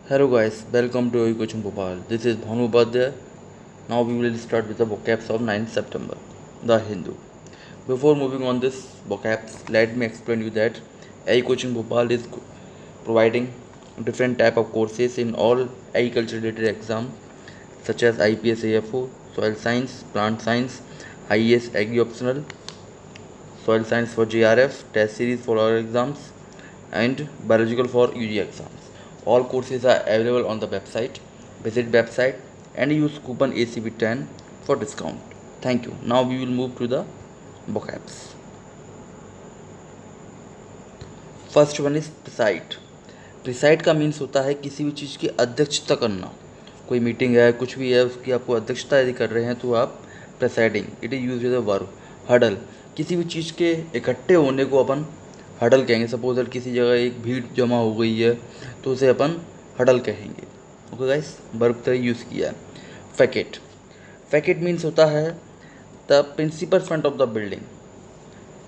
Hello guys, welcome to Coaching Bhopal. This is Bhanu Upadhyay. Now we will start with the vocabs of 9th September. The Hindu. Before moving on this vocabs, let me explain you that Coaching Bhopal is providing different type of courses in all agriculture related exam such as IPS AFO, Soil Science, Plant Science, IAS Agri Optional, Soil Science for JRF, Test Series for our exams, and Biological for UG exams. All courses are available on the website. Visit website and use coupon ACB10 for discount. Thank you. Now we will move to the vocabs. First one is preside. Preside का means होता है किसी भी चीज़ की अध्यक्षता करना. कोई meeting है, कुछ भी है, उसकी आपको अध्यक्षता यदि कर रहे हैं तो आप presiding. It is use as a verb. Huddle, किसी भी चीज़ के इकट्ठे होने को अपन हडल कहेंगे. सपोज दैट किसी जगह एक भीड़ जमा हो गई है तो उसे अपन हडल कहेंगे. ओके गाइस, वर्ब तरह यूज़ किया है. फैकेट. फैकेट मीन्स होता है the principal front of the building.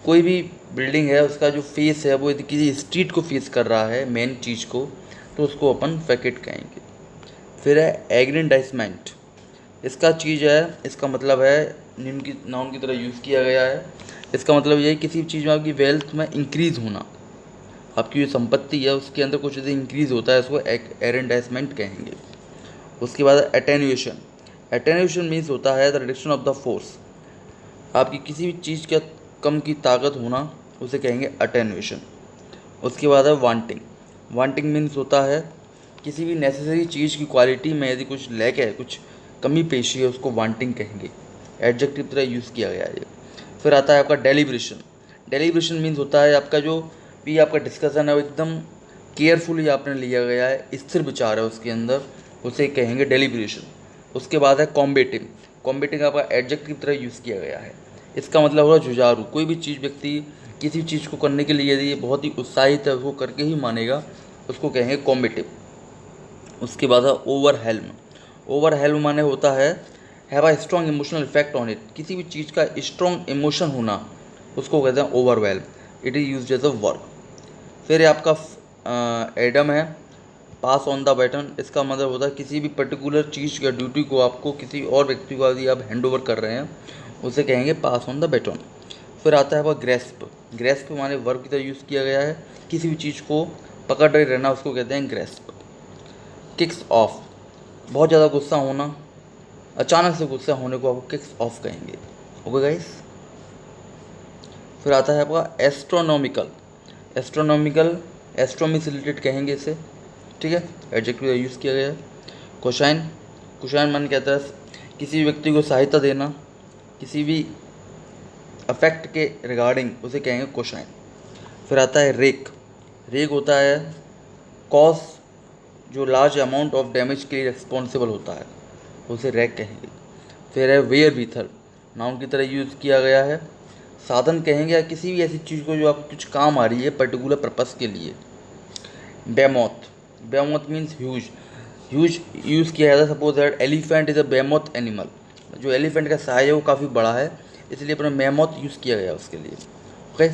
कोई भी बिल्डिंग है उसका जो फेस है वो यदि किसी स्ट्रीट को फेस कर रहा है, मेन चीज़ को, तो उसको अपन फैकेट कहेंगे. फिर है एग्रेंडाइजमेंट. इसका चीज़ है, इसका मतलब है नाउन की तरह यूज़ किया गया है. इसका मतलब ये है किसी भी चीज़ में आपकी वेल्थ में इंक्रीज़ होना. आपकी जो संपत्ति है उसके अंदर कुछ यदि इंक्रीज़ होता है उसको एग्रेंडाइजमेंट कहेंगे. उसके बाद एटेन्यूएशन. एटेन्यूएशन मीन्स होता है the reduction of the force. आपकी किसी भी चीज़ का कम की ताकत होना उसे कहेंगे अटेन्यूएशन. उसके बाद है वांटिंग. वांटिंग मीन्स होता है किसी भी नेसेसरी चीज़ की क्वालिटी में यदि कुछ लैक है, कुछ कमी पेशी है, उसको वांटिंग कहेंगे. एडजेक्टिव तरह यूज़ किया गया है. फिर आता है आपका डेलिब्रेशन. डेलिब्रेशन मीन्स होता है आपका जो भी आपका डिस्कशन है वो एकदम केयरफुली आपने लिया गया है, स्थिर विचार है उसके अंदर, उसे कहेंगे डेलिब्रेशन. उसके बाद है कॉम्बेटिव. कॉम्बेटिव आपका एडजेक्टिव तरह यूज़ किया गया है. इसका मतलब होगा जुझारू. कोई भी चीज़ व्यक्ति किसी चीज़ को करने के लिए यदि बहुत ही उत्साहित है, उसको करके ही मानेगा, उसको कहेंगे कॉम्बेटिव. उसके बाद है ओवरहेल्म. ओवरहेल्म माने होता है have a strong emotional effect on it. किसी भी चीज़ का स्ट्रॉन्ग इमोशन होना उसको कहते हैं overwhelm. It is use as a verb. फिर आपका एडम है पास ऑन द बैटन. इसका मतलब होता है किसी भी पर्टिकुलर चीज़ या ड्यूटी को आपको किसी और व्यक्ति को यदि आप हैंड ओवर कर रहे हैं उसे कहेंगे पास ऑन द बैटन. फिर आता है आपका ग्रेस्प. ग्रेस्प माने वर्ब की तरह यूज़ किया गया है. किसी भी चीज़ को पकड़ रहे रहना उसको कहते हैं ग्रेस्प. Kicks of. बहुत ज़्यादा गुस्सा होना, अचानक से गुस्सा होने को आपको किक्स ऑफ कहेंगे. Okay guys. फिर आता है आपका एस्ट्रोनॉमिकल. एस्ट्रोनॉमिकल एस्ट्रोमी से रिलेटेड कहेंगे इसे. ठीक है, एडजेक्टिव यूज़ किया गया है. कोशाइन. कोशाइन मन कहता है किसी व्यक्ति को सहायता देना किसी भी अफेक्ट के रिगार्डिंग, उसे कहेंगे कोशाइन. फिर आता है रेक. रेक होता है कॉज जो लार्ज अमाउंट ऑफ डैमेज के लिए रिस्पॉन्सिबल होता है, उसे रैक कहेंगे. फिर है वेयर वीथर. नाउन की तरह यूज़ किया गया है. साधन कहेंगे या किसी भी ऐसी चीज़ को जो आपको कुछ काम आ रही है पर्टिकुलर पर्पस के लिए. Behemoth. Behemoth means huge. Huge use किया जाता है. Suppose that elephant is a behemoth animal. जो एलिफेंट का साइज है वो काफ़ी बड़ा है, इसलिए अपना मेमोथ यूज़ किया गया उसके लिए. ओके.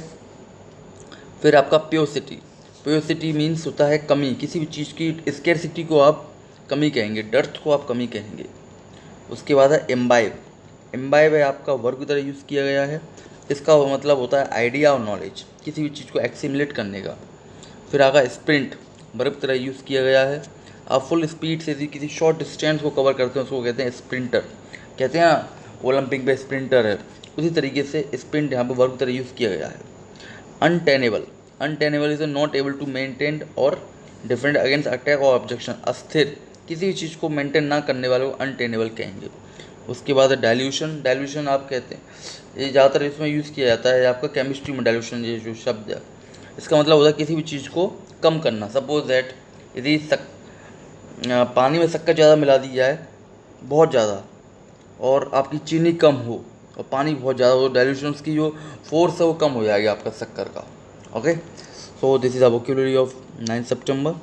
फिर आपका प्योसिटी. प्योसिटी मीन्स होता है कमी. किसी भी चीज़ की स्केर्सिटी को आप कमी कहेंगे, डर्थ को आप कमी कहेंगे. उसके बाद है एम्बाइब. एम्बाइब है आपका वर्ब की तरह यूज़ किया गया है. इसका मतलब होता है आइडिया और नॉलेज, किसी भी चीज़ को एक्सिमुलेट करने का. फिर आगा स्प्रिंट. वर्ब की तरह यूज़ किया गया है. आप फुल स्पीड से यदि किसी शॉर्ट डिस्टेंस को कवर करते हैं उसको कहते हैं स्प्रिंटर. कहते हैं ओलंपिक में स्प्रिंटर है, उसी तरीके से स्प्रिंट यहाँ पर वर्ब की तरह यूज़ किया गया है. Untenable. Untenable is not able to maintain और डिफेंड अगेंस्ट अटैक और ऑब्जेक्शन. अस्थिर, किसी भी चीज़ को मेंटेन ना करने वाले को अनटेनेबल कहेंगे. उसके बाद डाइल्यूशन. डाइल्यूशन आप कहते हैं, ये ज़्यादातर इसमें यूज़ किया जाता है आपका केमिस्ट्री में. डाइल्यूशन ये जो शब्द है इसका मतलब होता है किसी भी चीज़ को कम करना. सपोज दैट यदि पानी में शक्कर ज़्यादा मिला दी जाए, बहुत ज़्यादा, और आपकी चीनी कम हो और पानी बहुत ज़्यादा हो, डाइल्यूशन की जो फोर्स है वो कम हो जाएगी आपका शक्कर का. Okay. So this is a vocabulary of 9 September.